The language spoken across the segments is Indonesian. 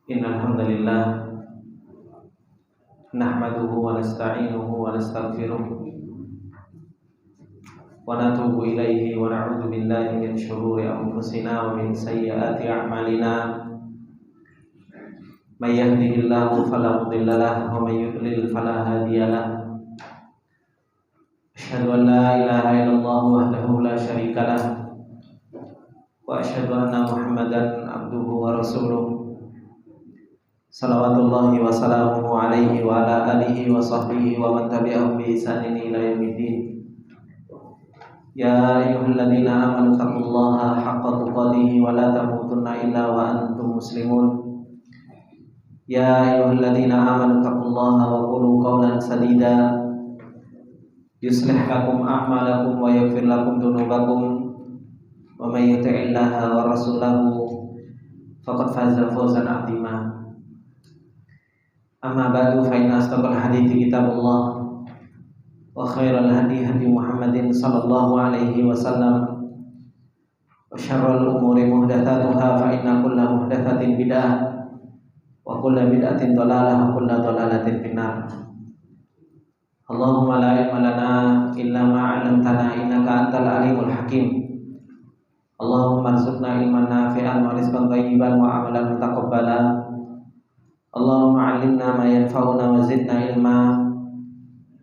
Innal hamdalillah nahmaduhu wa nasta'inuhu wa nastaghfiruh wa natubu ilaihi wa na'udzu billahi min shururi anfusina wa min sayyiati a'malina. May yahdihillahu fala mudilla lahu wa may yudlil fala hadiya lahu. Asyhadu an la ilaha illallah wahdahu la syarika lahu wa asyhadu anna Muhammadan abduhu wa rasuluh. Salawatullahi wa salamuhu alaihi wa ala alihi wa sahbihi wa man tabi'ahum bi ihsanin ila yaumiddin. Ya ayyuhalladzina amanu taqullaha haqqa tuqatih wa la tamutunna illa wa antum muslimun. Ya ayyuhalladzina amanu taqullaha wa qulu qawlan sadida yuslih lakum a'malakum wa yaghfir lakum dhunubakum wa may yuti'illaha wa rasulahu faqad faza fawzan 'azima. Amma ba'du fa inna asdaqal hadithi kitabullah wa khairal hadi hadi Muhammadin sallallahu alaihi wasallam wa syarrul umuri muhdatsatuha fa inna kulla muhdatsatin bid'ah wa kulla bid'atin dhalalah wa kulla dhalalatin finnar. Allahumma la ilma lana illa ma 'allamtana innaka antal alimul hakim. Allahumma arzuqna ilman nafi'an wa rizqan thayyiban wa amalan mutaqabbala. Allahumma 'allimna ma yanfa'una wa zidna ilma.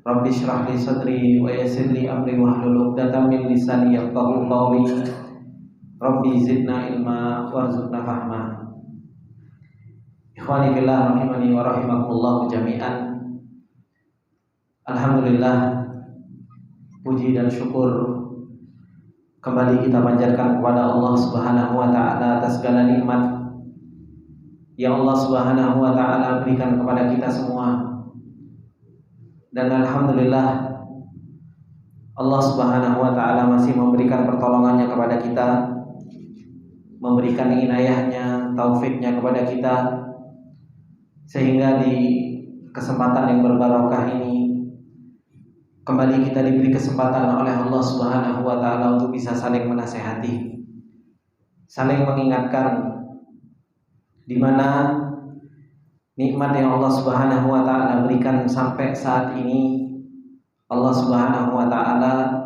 Rabbi shrah li sadri wa yassir li amri wahlul 'uqdatam min lisani yafqahu qawli. Rabbi zidna ilma warzuqna fahma. Ikhwani fillah rahimani wa rahimakumullah jami'an. Alhamdulillah, puji dan syukur kembali kita panjatkan kepada Allah Subhanahu wa taala atas segala nikmat yang Allah Subhanahu wa taala berikan kepada kita semua. Dan alhamdulillah, Allah Subhanahu wa taala masih memberikan pertolongannya kepada kita, memberikan inayahnya, taufiknya kepada kita, sehingga di kesempatan yang berbarokah ini kembali kita diberi kesempatan oleh Allah Subhanahu wa taala untuk bisa saling menasehati, saling mengingatkan di mana nikmat yang Allah Subhanahu wa taala berikan sampai saat ini. Allah Subhanahu wa taala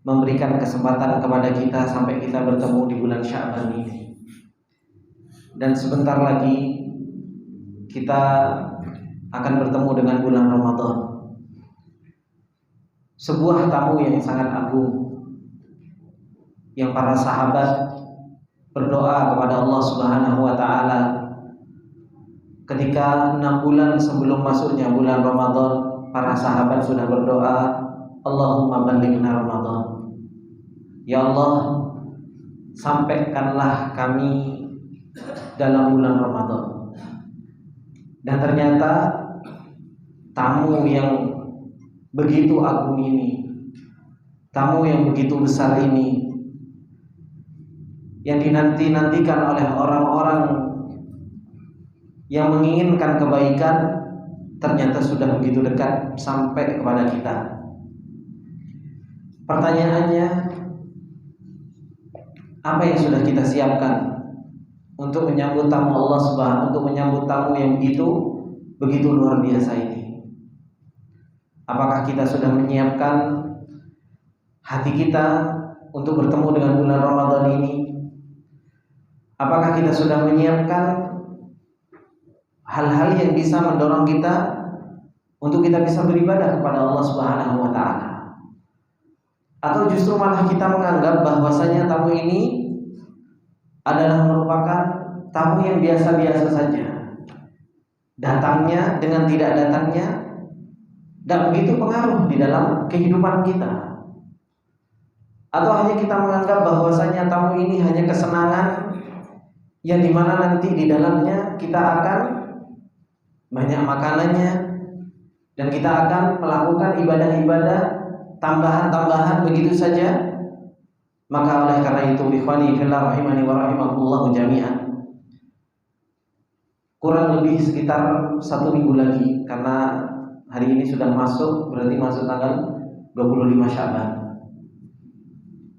memberikan kesempatan kepada kita sampai kita bertemu di bulan Sya'ban ini. Dan sebentar lagi kita akan bertemu dengan bulan Ramadan. Sebuah tamu yang sangat agung, yang para sahabat berdoa kepada Allah Subhanahu wa taala ketika 6 bulan sebelum masuknya bulan Ramadan. Para sahabat sudah berdoa, Allahumma ballighna Ramadan. Ya Allah, sampaikanlah kami dalam bulan Ramadan. Dan ternyata tamu yang begitu agung ini, tamu yang begitu besar ini, yang dinanti-nantikan oleh orang-orang yang menginginkan kebaikan, ternyata sudah begitu dekat sampai kepada kita. Pertanyaannya, apa yang sudah kita siapkan untuk menyambut tamu Allah Subhanahu, untuk menyambut tamu yang begitu luar biasa ini? Apakah kita sudah menyiapkan hati kita untuk bertemu dengan bulan Ramadan ini? Apakah kita sudah menyiapkan hal-hal yang bisa mendorong kita untuk kita bisa beribadah kepada Allah Subhanahu wa taala? Atau justru malah kita menganggap bahwasanya tamu ini adalah merupakan tamu yang biasa-biasa saja. Datangnya dengan tidak datangnya tidak begitu pengaruh di dalam kehidupan kita. Atau hanya kita menganggap bahwasanya tamu ini hanya kesenangan yang dimana nanti di dalamnya kita akan banyak makanannya dan kita akan melakukan ibadah-ibadah tambahan-tambahan begitu saja. Maka oleh karena itu, ikhwani fillah rahimani wa rahimakumullah jami'an, kurang lebih sekitar 1 minggu lagi, karena hari ini sudah masuk, berarti masuk tanggal 25 Sya'ban.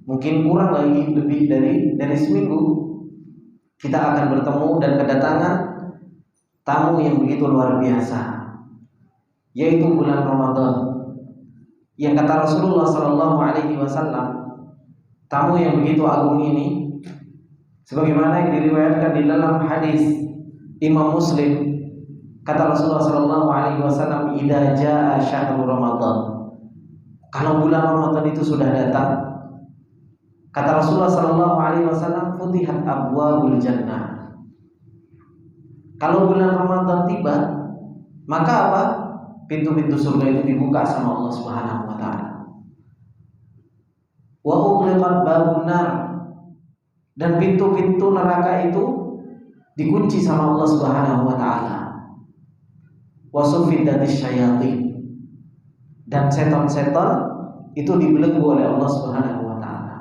Mungkin kurang lagi lebih dari seminggu kita akan bertemu dan kedatangan tamu yang begitu luar biasa, yaitu bulan Ramadan. Yang kata Rasulullah Shallallahu Alaihi Wasallam, tamu yang begitu agung ini, sebagaimana yang diriwayatkan di dalam hadis Imam Muslim, kata Rasulullah Shallallahu Alaihi Wasallam, "Idza jaa syahrul Ramadan." Kalau bulan Ramadan itu sudah datang, kata Rasulullah Shallallahu Alaihi Wasallam, "Futihat abwabul jannah." Kalau bulan Ramadan tiba, maka apa? Pintu-pintu surga itu dibuka sama Allah Subhanahu wa taala. Wa ughliqat babun nar, dan pintu-pintu neraka itu dikunci sama Allah Subhanahu wa taala. Wa suffidatis syayatin, dan setan-setan itu dibelenggu oleh Allah Subhanahu wa taala.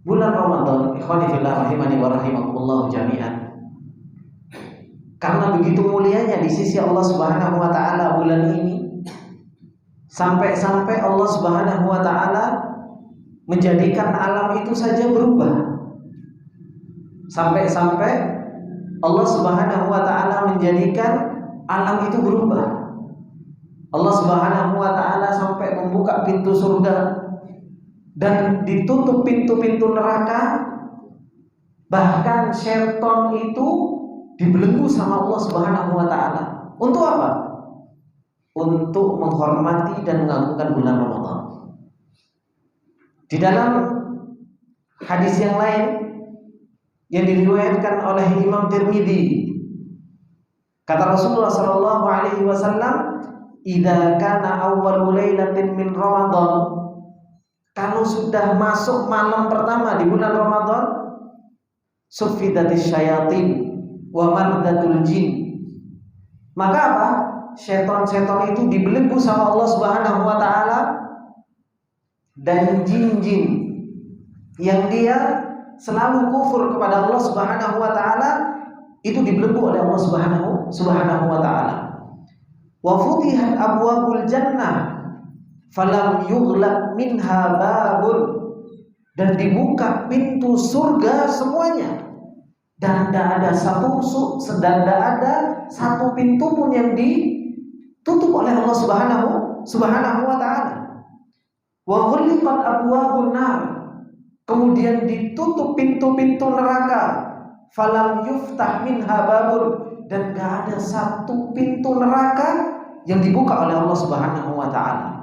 Bulan Ramadan, ikhwani fillah rahimani wa rahimakumullah jami'an, karena begitu mulianya di sisi Allah Subhanahu wa taala bulan ini, sampai-sampai Allah Subhanahu wa taala menjadikan alam itu saja berubah. Sampai-sampai Allah Subhanahu wa taala menjadikan alam itu berubah. Allah Subhanahu wa taala sampai membuka pintu surga dan ditutup pintu-pintu neraka. Bahkan syaitan itu dibelenggu sama Allah Subhanahu wa taala. Untuk apa? Untuk menghormati dan mengagungkan bulan Ramadan. Di dalam hadis yang lain yang diriwayatkan oleh Imam Tirmidzi, kata Rasulullah sallallahu alaihi wasallam, "Idza kana awwalul lailatin min Ramadan." Kalau sudah masuk malam pertama di bulan Ramadan, suffidatis syayatin wa mardatul jin. Maka apa? Setan-setan itu dibelenggu sama Allah Subhanahu wa taala, dan jin-jin yang dia selalu kufur kepada Allah Subhanahu wa taala itu dibelenggu oleh Allah Subhanahu wa taala. Wa futihat abwabul jannah falam yughlaq minha babun, dan dibuka pintu surga semuanya, dan tidak ada satu pintu pun yang ditutup oleh Allah Subhanahu wa taala. Wa ghuliqat abwabun nar, kemudian ditutup pintu-pintu neraka, falam yuftah minha babun, dan tidak ada satu pintu neraka yang dibuka oleh Allah Subhanahu wa taala.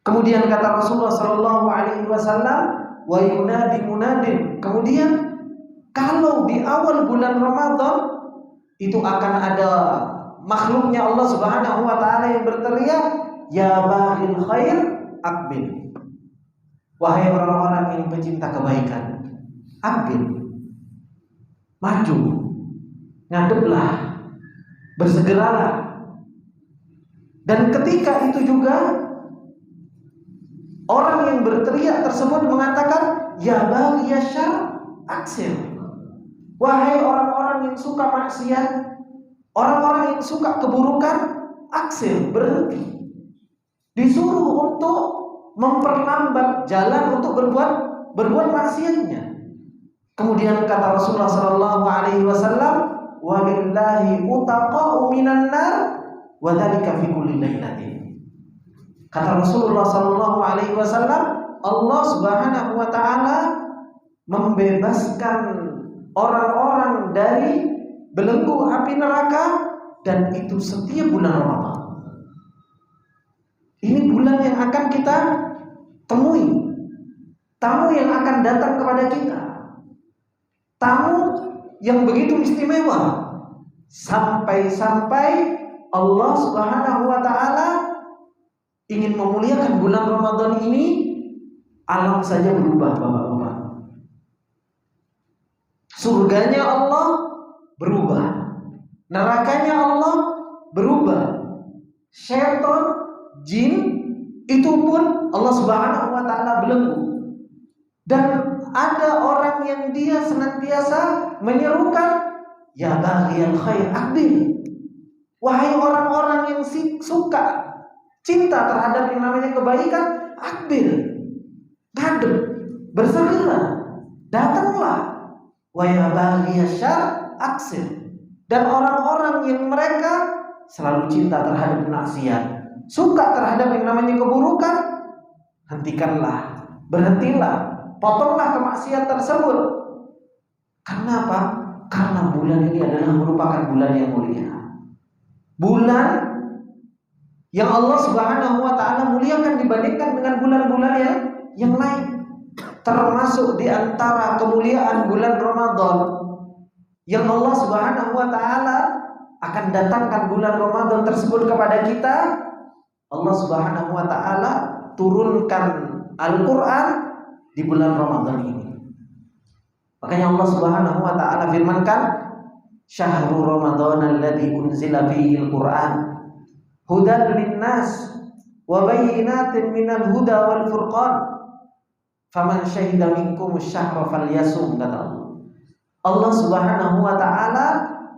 Kemudian kata Rasulullah sallallahu alaihi wasallam, wa yunadi munadin, kemudian kalau di awal bulan Ramadan itu akan ada makhluknya Allah Subhanahu wa taala yang berteriak, ya baghil khair aqbil. Wahai orang-orang yang pecinta kebaikan, aqbil, maju, ngadeplah, bersegeralah. Dan ketika itu juga orang yang berteriak tersebut mengatakan, ya baghiya syarr aksir. Wahai orang-orang yang suka maksiat, orang-orang yang suka keburukan, aksir, berhenti. Disuruh untuk memperlambat jalan untuk berbuat maksiatnya. Kemudian kata Rasulullah sallallahu alaihi wasallam, wa billahi utaqa'u minan nar wa dzalika fi kulli lailatin. Kata Rasulullah sallallahu alaihi wasallam, Allah Subhanahu wa taala membebaskan orang-orang dari belenggu api neraka, dan itu setiap bulan Ramadan. Ini bulan yang akan kita temui, tamu yang akan datang kepada kita, tamu yang begitu istimewa, sampai-sampai Allah Subhanahu wa taala ingin memuliakan bulan Ramadan ini, alam saja berubah, Bapak-bapak. Surganya Allah berubah, nerakanya Allah berubah, syaitan, jin itu pun Allah Subhanahu wa taala belenggu. Dan ada orang yang dia senantiasa menyerukan, ya baghiyal khair aqbil. Wahai orang-orang yang suka, cinta terhadap yang namanya kebaikan, aqbil, ngadep, bersegera, datanglah. Wa ya baghiyasy syarr aksir, Dan orang-orang yang mereka selalu cinta terhadap maksiat, suka terhadap yang namanya keburukan, hentikanlah, berhentilah, potonglah kemaksiatan tersebut. Karena apa? Karena bulan ini adalah merupakan bulan yang mulia. Bulan yang Allah Subhanahu wa taala muliakan dibandingkan dengan bulan-bulan yang lain. Termasuk di antara kemuliaan bulan Ramadan yang Allah Subhanahu wa taala akan datangkan bulan Ramadan tersebut kepada kita. Allah Subhanahu wa taala turunkan Al-Qur'an di bulan Ramadan ini. Makanya Allah Subhanahu wa taala firmankan, "Syahrul Ramadan alladzi unzila fihi al-Qur'an hudan lin-nas wa bayyinatin minal huda wal furqan. Faman syahida minkum asy-syahra falyasum." Kata Allah. Allah Subhanahu wa taala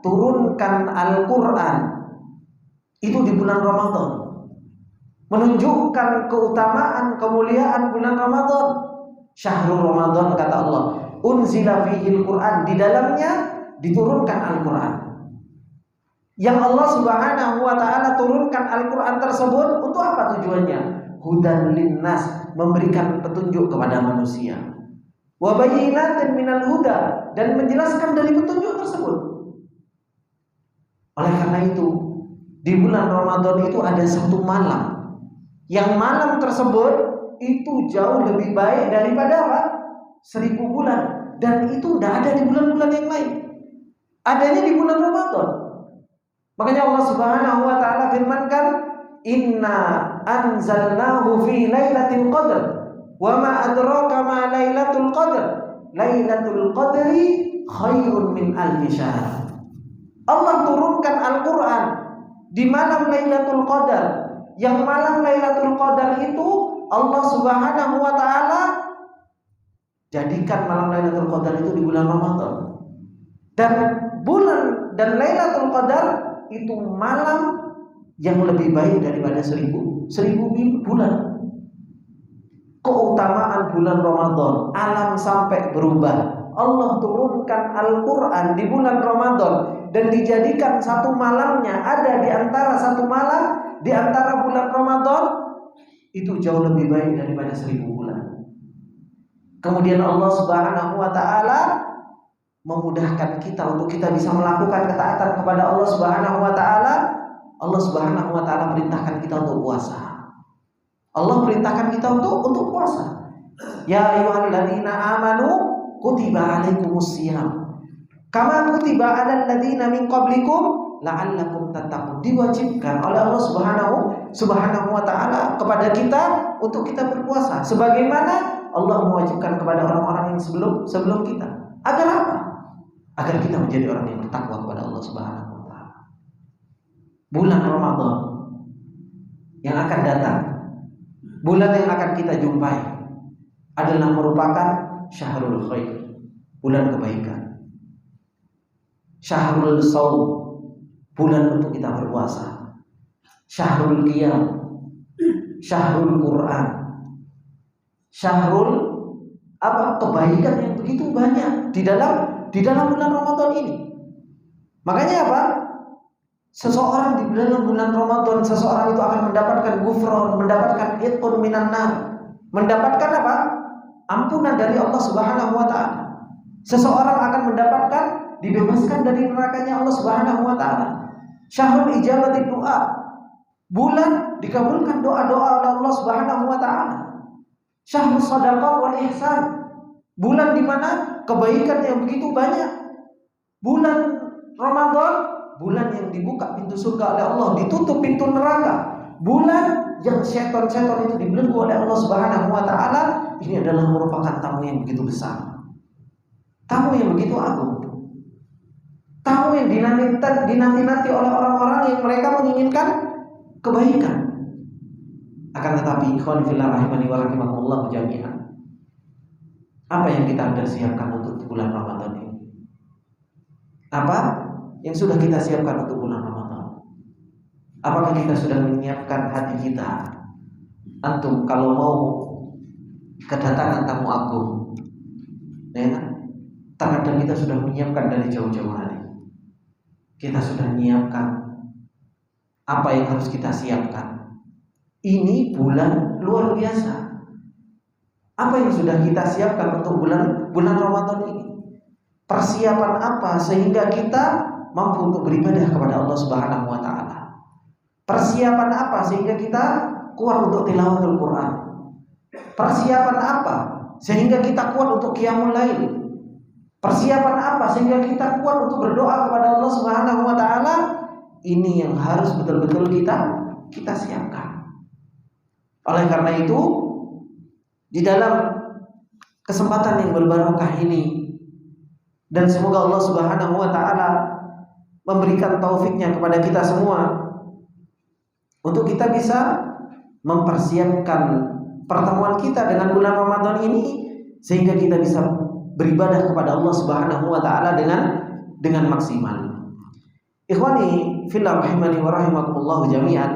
turunkan Al-Qur'an itu di bulan Ramadan, menunjukkan keutamaan kemuliaan bulan Ramadan. Syahrul Ramadan kata Allah, unzila fihi al-Qur'an, di dalamnya diturunkan Al-Qur'an. Yang Allah Subhanahu wa taala turunkan Al-Qur'an tersebut untuk apa tujuannya? Hudan linnas, memberikan petunjuk kepada manusia. Wa bayyinatin minal huda, dan menjelaskan dari petunjuk tersebut. Oleh karena itu, di bulan Ramadan itu ada satu malam, yang malam tersebut itu jauh lebih baik daripada apa? 1000 bulan. Dan itu tidak ada di bulan-bulan yang lain, adanya di bulan Ramadan. Makanya Allah Subhanahu wa taala firmankan, "Inna anzalnahu fi lailatul qadr, wa ma adraka ma lailatul qadr, lailatul qadri khairun min alfi syahr." Allah turunkan Al-Qur'an di malam Lailatul Qadar. Yang malam Lailatul Qadar itu Allah Subhanahu wa taala jadikan malam Lailatul Qadar itu di bulan Ramadan. Dan Lailatul Qadar itu malam yang lebih baik daripada 1000 bulan. Keutamaan bulan Ramadan, alam sampai berubah. Allah turunkan Al-Qur'an di bulan Ramadan dan dijadikan satu malamnya ada di antara satu malam di antara bulan Ramadan, itu jauh lebih baik daripada 1000 bulan. Kemudian Allah Subhanahu wa taala memudahkan kita untuk kita bisa melakukan ketaatan kepada Allah Subhanahu wa taala. Allah Subhanahu wa taala perintahkan kita untuk puasa. Allah perintahkan kita untuk puasa. Ya ayyuhalladzina amanu kutiba alaikumusiyam kama kutiba alal ladzina min qablikum la'allakum tattaqun. Diwajibkan oleh Allah Subhanahu wa taala kepada kita untuk kita berpuasa sebagaimana Allah mewajibkan kepada orang-orang yang sebelum kita. Agar apa? Agar kita menjadi orang yang bertakwa kepada Allah Subhanahu wa taala. Bulan Ramadan yang akan datang, bulan yang akan kita jumpai adalah merupakan syahrul khair, bulan kebaikan. Syahrul shaum, bulan untuk kita berpuasa. Syahrul qiyam, syahrul Quran, syahrul kebaikan yang begitu banyak di dalam bulan Ramadan ini. Makanya apa? Seseorang di dalam bulan Ramadan, seseorang itu akan mendapatkan ghufran, mendapatkan itqun minan nar, mendapatkan apa? Ampunan dari Allah Subhanahu wa taala. Seseorang akan mendapatkan dibebaskan dari nerakanya Allah Subhanahu wa taala. Syahrul ijabati doa, bulan dikabulkan doa-doa oleh Allah Subhanahu wa taala. Syahrul shadaqah wal ihsan, bulan di mana kebaikan yang begitu banyak. Bulan Ramadan, bulan yang dibuka pintu surga oleh Allah, ditutup pintu neraka. Bulan yang setan-setan itu dibelenggu oleh Allah Subhanahu wa taala. Ini adalah merupakan tamu yang begitu besar, tamu yang begitu agung, tamu yang dinanti-nanti oleh orang-orang yang mereka menginginkan kebaikan. Akan tetapi ikhwan fillah rahimani wa rahimakumullah jami'an, apa yang kita sudah siapkan untuk bulan Ramadan ini? Apa yang sudah kita siapkan untuk bulan Ramadan? Apakah kita sudah menyiapkan hati kita? Antum kalau mau kedatangan tamu agung, ya, terkadang kita sudah menyiapkan dari jauh-jauh hari. kita sudah menyiapkan apa yang harus kita siapkan. Ini bulan luar biasa. Apa yang sudah kita siapkan untuk bulan Ramadan ini? Persiapan apa sehingga kita mampu untuk beribadah kepada Allah Subhanahu wa taala? Persiapan apa sehingga kita kuat untuk tilawatul Quran? Persiapan apa sehingga kita kuat untuk qiyamul lail? Persiapan apa sehingga kita kuat untuk berdoa kepada Allah Subhanahu wa taala? Ini yang harus betul-betul kita siapkan. Oleh karena itu, di dalam kesempatan yang berbarokah ini, dan semoga Allah Subhanahu wa taala memberikan taufiknya kepada kita semua untuk kita bisa mempersiapkan pertemuan kita dengan bulan Ramadan ini sehingga kita bisa beribadah kepada Allah Subhanahu wa taala dengan maksimal. Ikhwani fillah rahimani wa rahimakumullah jami'an.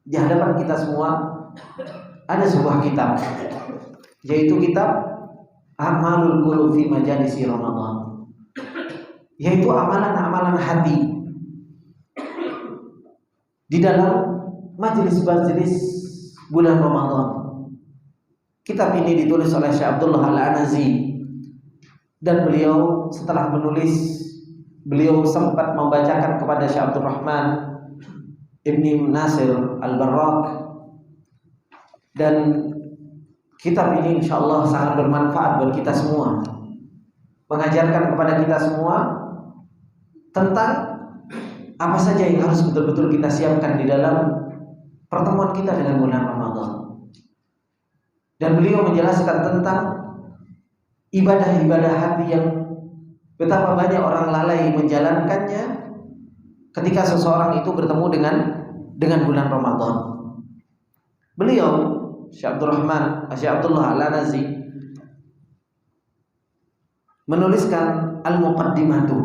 Di hadapan kita semua ada sebuah kitab, yaitu kitab A'malul Qulub fi Majalisi Ramadan, yaitu amalan-amalan hati di dalam majelis-majelis bulan Ramadan. Kitab ini ditulis oleh Syekh Abdullah Al-Anazi, dan beliau setelah menulis, beliau sempat membacakan kepada Syekh Abdurrahman Ibni Nasir Al-Barrak. Dan kitab ini insyaallah sangat bermanfaat buat kita semua, mengajarkan kepada kita semua tentang apa saja yang harus betul-betul kita siapkan di dalam pertemuan kita dengan bulan Ramadan. Dan beliau menjelaskan tentang ibadah-ibadah hati yang betapa banyak orang lalai menjalankannya ketika seseorang itu bertemu dengan bulan Ramadan. Beliau Syekh Abdullah Al-Anazi menuliskan Al-Muqaddimatu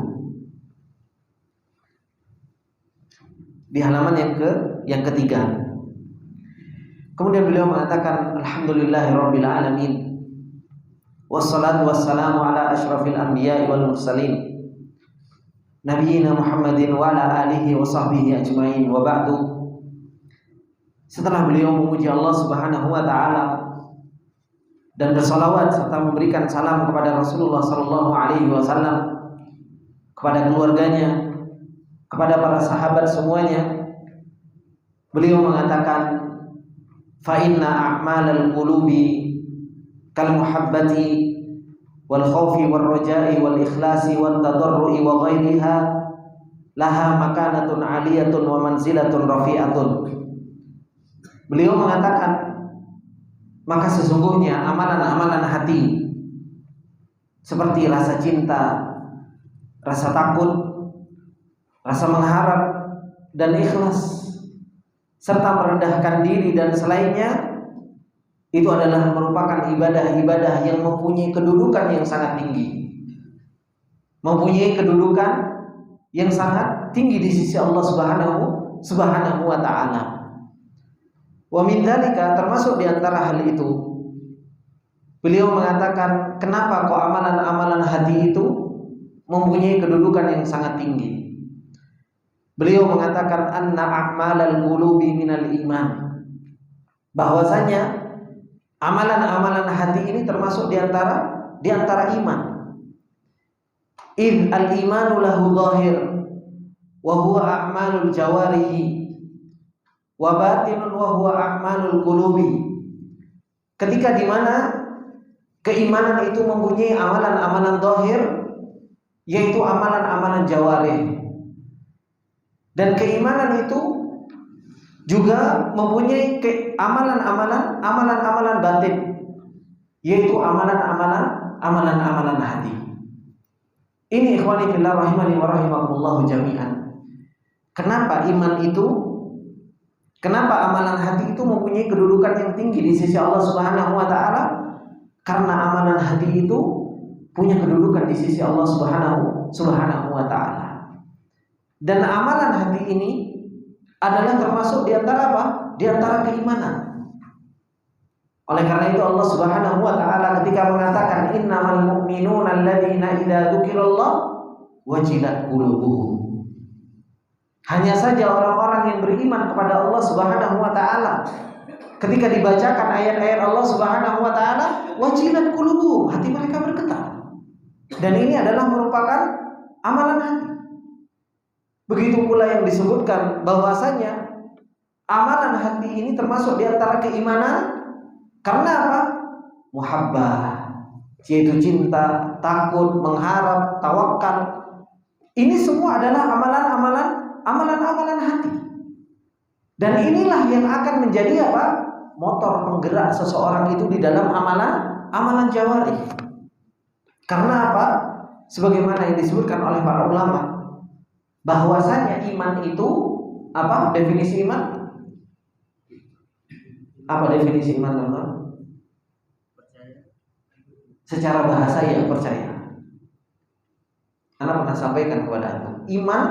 di halaman yang ketiga. Kemudian beliau mengatakan, alhamdulillahirabbil alamin, wassalatu wassalamu ala asyrafil anbiya'i wal mursalin, nabiyina Muhammadin wa ala alihi wa sahbihi ajmain, wa ba'du. Setelah beliau memuji Allah Subhanahu wa taala dan bersalawat serta memberikan salam kepada Rasulullah sallallahu alaihi wasallam, kepada keluarganya, kepada para sahabat semuanya, beliau mengatakan, fa inna a'malal qulubi kal muhabbati wal khaufi wal raja'i wal ikhlasi wal tadarru'i wa ghairiha laha makanatun 'aliyatun wa manzilatun rafi'atun. Beliau mengatakan, maka sesungguhnya amalan-amalan hati seperti rasa cinta, rasa takut, rasa mengharap dan ikhlas, serta merendahkan diri dan selainnya, itu adalah merupakan ibadah-ibadah yang mempunyai kedudukan yang sangat tinggi, mempunyai kedudukan yang sangat tinggi di sisi Allah Subhanahu wa taala. Wa min dzalika, termasuk di antara hal itu, beliau mengatakan, kenapa kok amalan-amalan hati itu mempunyai kedudukan yang sangat tinggi? Beliau mengatakan, anna a'malal qulubi minal iman, bahwasanya amalan-amalan hati ini termasuk di antara iman. Id al-imanu lahu dhahir wa huwa a'malul jawarihi wa batinun wa huwa a'malul qulubi. Ketika di mana keimanan itu mempunyai amalan-amalan zahir, yaitu amalan-amalan jawarih, dan keimanan itu juga mempunyai amalan-amalan batin, yaitu amalan-amalan hati. Ini ikhwani fillah rahimani wa rahimakumullah jami'an. Kenapa amalan hati itu mempunyai kedudukan yang tinggi di sisi Allah Subhanahu wa taala? Karena amalan hati itu punya kedudukan di sisi Allah Subhanahu wa taala. Dan amalan hati ini adalah termasuk di antara apa? Di antara keimanan. Oleh karena itu Allah Subhanahu wa taala ketika mengatakan innamal mu'minuna alladzina idza dzukirallah wajilat qulubuhum. Hanya saja orang-orang yang beriman kepada Allah Subhanahu wa taala, ketika dibacakan ayat-ayat Allah Subhanahu wa taala, wajilat qulubuhum, hati mereka bergetar. Dan ini adalah merupakan amalan hati. Begitu pula yang disebutkan bahwasanya amalan hati ini termasuk di antara keimanan. Karena apa? Muhabbah, yaitu cinta, takut, mengharap, tawakal. Ini semua adalah amalan-amalan hati. Dan inilah yang akan menjadi apa? Motor penggerak seseorang itu di dalam amalan jawarih. Karena apa? Sebagaimana yang disebutkan oleh para ulama, bahwasanya iman itu apa? Definisi iman? Apa definisi iman, teman-teman? Secara bahasa ya percaya. Anda pernah sampaikan kepada Anda iman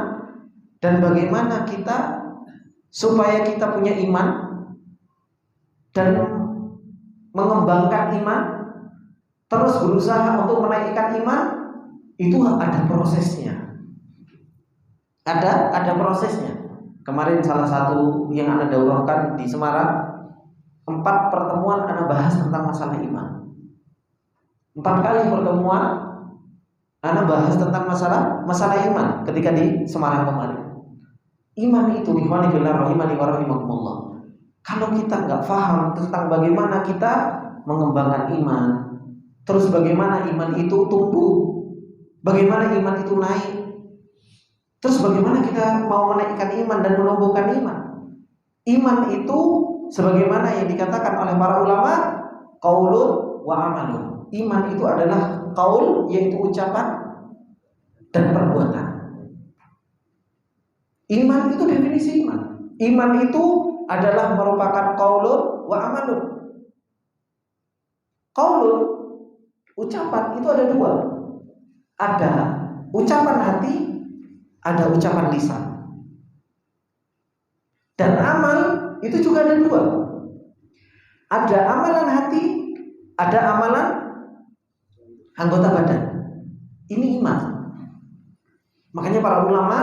dan bagaimana kita supaya kita punya iman dan mengembangkan iman, terus berusaha untuk menaikkan iman, itu ada prosesnya. Ada prosesnya. Kemarin salah satu yang Anda daurahkan di Semarang, 4 pertemuan Anda bahas tentang masalah iman. 4 kali pertemuan Anda bahas tentang masalah iman ketika di Semarang kemarin. Iman itu ikhwani fillah rahimani wa rahimakumullah. Kalau kita nggak paham tentang bagaimana kita mengembangkan iman, terus bagaimana iman itu tumbuh, bagaimana iman itu naik, terus bagaimana kita mau menaikkan iman dan menumbuhkan iman. Iman itu sebagaimana yang dikatakan oleh para ulama, qaulun wa amalun. Iman itu adalah qaul, yaitu ucapan, dan perbuatan. Iman itu definisi iman. Iman itu adalah merupakan qaulun wa amalun. Qaulun, ucapan itu ada 2. Ada ucapan hati, ada ucapan lisan. Dan amal itu juga ada 2. Ada amalan hati, ada amalan anggota badan. Ini iman. Makanya para ulama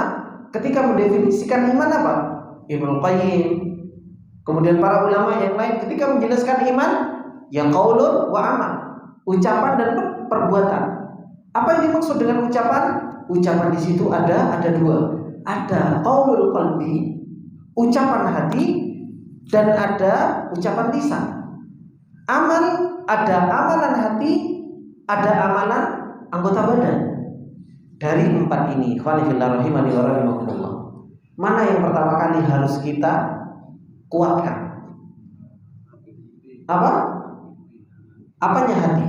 ketika mendefinisikan iman apa? Ibnu Qayyim, kemudian para ulama yang lain ketika menjelaskan iman, ya qaulun wa amal, ucapan dan perbuatan. Apa yang dimaksud dengan ucapan? Ucapan di situ ada 2. Ada qaulul qalbi, ucapan hati, dan ada ucapan lisan. Amal, ada amalan hati, ada amalan anggota badan. Dari 4 ini, ikhwani fillah rahimani wa rahimakumullah, mana yang pertama kali harus kita kuatkan? Apa? Apanya hati?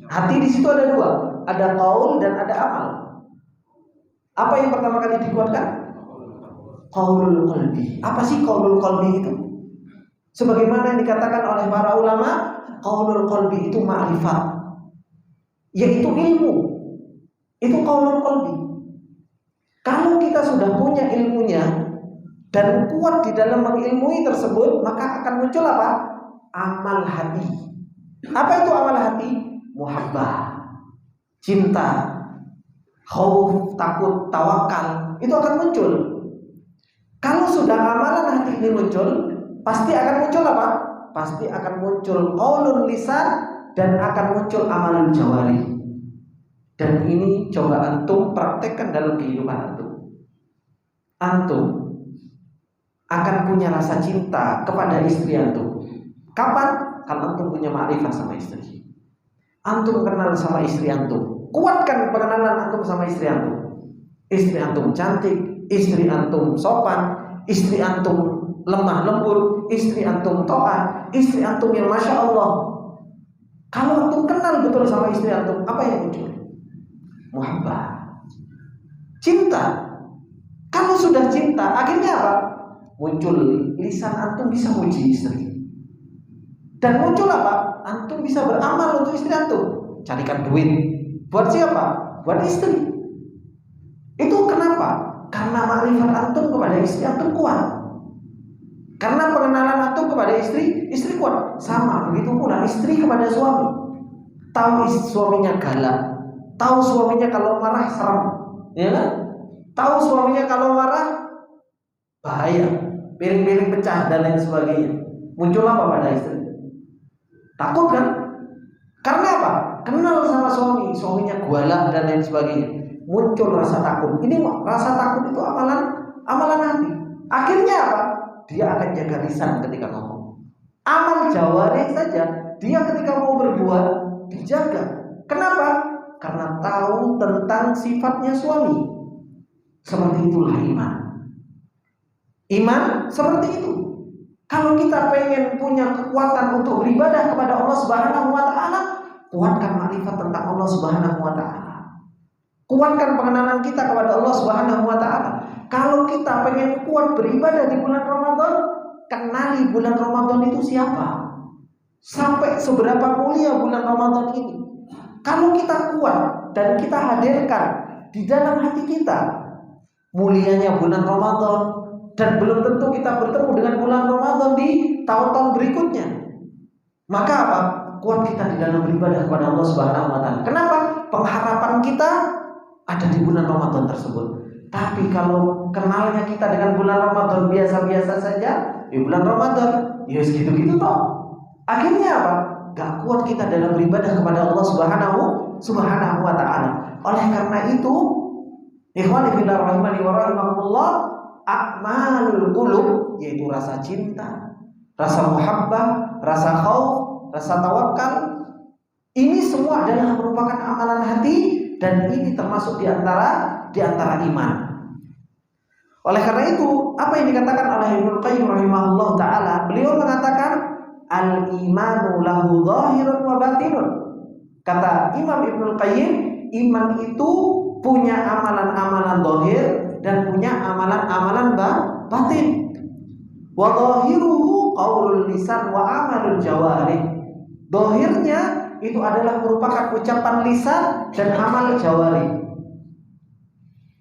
Hati di situ ada 2, ada qaul dan ada amal. Apa yang pertama kali dikuatkan? Qaulul qalbi. Apa sih qaulul qalbi itu? Sebagaimana yang dikatakan oleh para ulama, qaulul qalbi itu ma'rifat, yaitu ilmu. Itu qaulul qalbi. Kalau kita sudah punya ilmunya dan kuat di dalam mengilmui tersebut, maka akan muncul apa? Amal hati. Apa itu amal hati? Muhabbah, cinta, khauf, takut, tawakal. Itu akan muncul. Kalau sudah amalan hati ini muncul, pasti akan muncul apa? Pasti akan muncul qaulun lisan dan akan muncul amalul jawarih. Dan ini coba antum praktekkan dalam kehidupan antum. Antum akan punya rasa cinta kepada istri antum. Kapan? Kalau antum punya ma'rifah sama istri. Antum kenal sama istri antum. Kuatkan pengenalan antum sama istri antum. Istri antum cantik, istri antum sopan, istri antum lemah lembut, istri antum taat, istri antum yang masya Allah. Kalau antum kenal betul sama istri antum, apa yang muncul? Muhabbah, cinta. Kalau sudah cinta, akhirnya apa? Muncul lisan antum bisa muji istri. Dan muncul apa? Antum bisa beramal untuk istri antum. Carikan duit. Buat siapa? Buat istri. Itu kenapa? Karena ma'rifat antum kepada istri antum kuat. Karena pengenalan antum kepada istri kuat. Sama begitu pula istri kepada suami. Tahu suaminya galak, tahu suaminya kalau marah serem, ya kan? Tahu suaminya kalau marah bahaya, piring-piring pecah dan lain sebagainya. Muncul apa pada istri? Takut kan? Karena apa? Kenal sama suami, suaminya gualak dan lain sebagainya. Muncul rasa takut. Ini rasa takut itu amalan hati. Akhirnya apa? Dia akan jaga lisan ketika ngomong. Amal jawari saja, dia ketika mau berbuat dijaga. Kenapa? Karena tahu tentang sifatnya suami. Seperti itulah iman. Iman seperti itu. Kalau kita pengen punya kekuatan untuk beribadah kepada Allah Subhanahu wa taala, kuatkan makrifat tentang Allah Subhanahu wa taala. Kuatkan pengenalan kita kepada Allah Subhanahu wa taala. Kalau kita pengen kuat beribadah di bulan Ramadan, kenali bulan Ramadan itu siapa. Sampai seberapa mulia bulan Ramadan ini. Kalau kita kuat dan kita hadirkan di dalam hati kita mulianya bulan Ramadan, dan belum tentu kita bertemu dengan bulan Ramadan di tahun-tahun berikutnya, maka apa? Kuat kita di dalam beribadah kepada Allah Subhanahu wa taala. Kenapa? Pengharapan kita ada di bulan Ramadan tersebut. Tapi kalau kenalnya kita dengan bulan Ramadan biasa-biasa saja, di bulan Ramadan ya segitu-gitu toh. Akhirnya apa? Gak kuat kita dalam beribadah kepada Allah Subhanahu wa taala. Oleh karena itu, ikhwani fillah rahimani wa rahimakumullah, a'malul qulub, yaitu rasa cinta, rasa muhabbah, rasa khauf, rasa tawakal, ini semua adalah merupakan amalan hati, dan ini termasuk di antara iman. Oleh karena itu, apa yang dikatakan oleh Ibnu Qayyim rahimahullah taala, beliau mengatakan al-imanu lahu zahirun wa batinun. Kata Imam Ibnu Qayyim, iman itu punya amalan-amalan zahir dan punya amalan-amalan batin. Wa zahiruhu qaulul lisan wa amalul jawarih. Zahirnya itu adalah merupakan ucapan lisan dan amal jawari.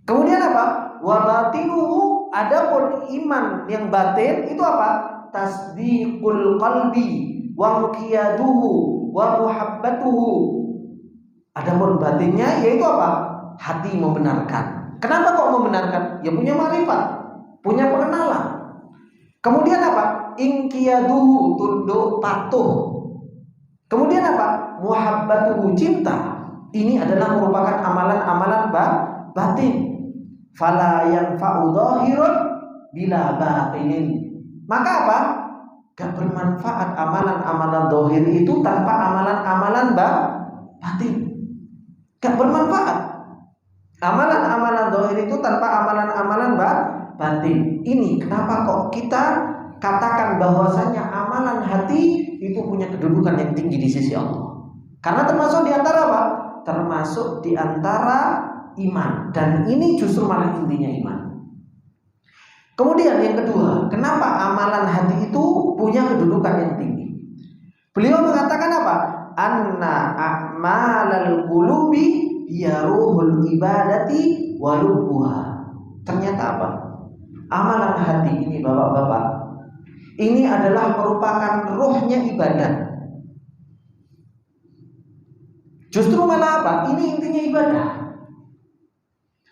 Kemudian apa? Wa batinuhu, adapun iman yang batin itu apa? Tasdiqul qalbi wa qiyaduhu wa muhabbatuhu. Adapun batinnya yaitu apa? Hati membenarkan. Kenapa kok membenarkan? Ya punya ma'rifat, punya pengenalan. Kemudian apa? Inqiyaduhu, tunduk patuh. Kemudian apa? Muhabbatuhu, cinta. Ini adalah merupakan amalan-amalan batin. Fala yanfa'u dhahirun bila batinin. Maka apa? Gak bermanfaat amalan-amalan zahir itu tanpa amalan-amalan batin. Gak bermanfaat. Amalan-amalan zahir itu tanpa amalan-amalan batin. Ini kenapa kok kita katakan bahwasanya amalan hati itu punya kedudukan yang tinggi di sisi Allah. Karena termasuk di antara apa? Termasuk di antara iman. Dan ini justru malah intinya iman. Kemudian yang kedua, kenapa amalan hati itu punya kedudukan yang tinggi? Beliau mengatakan apa? Anna a'malal qulubi hiya ruhul ibadati wa lubbuha. Ternyata apa? Amalan hati ini bapak-bapak, ini adalah merupakan ruhnya ibadah. Justru malah apa? Ini intinya ibadah.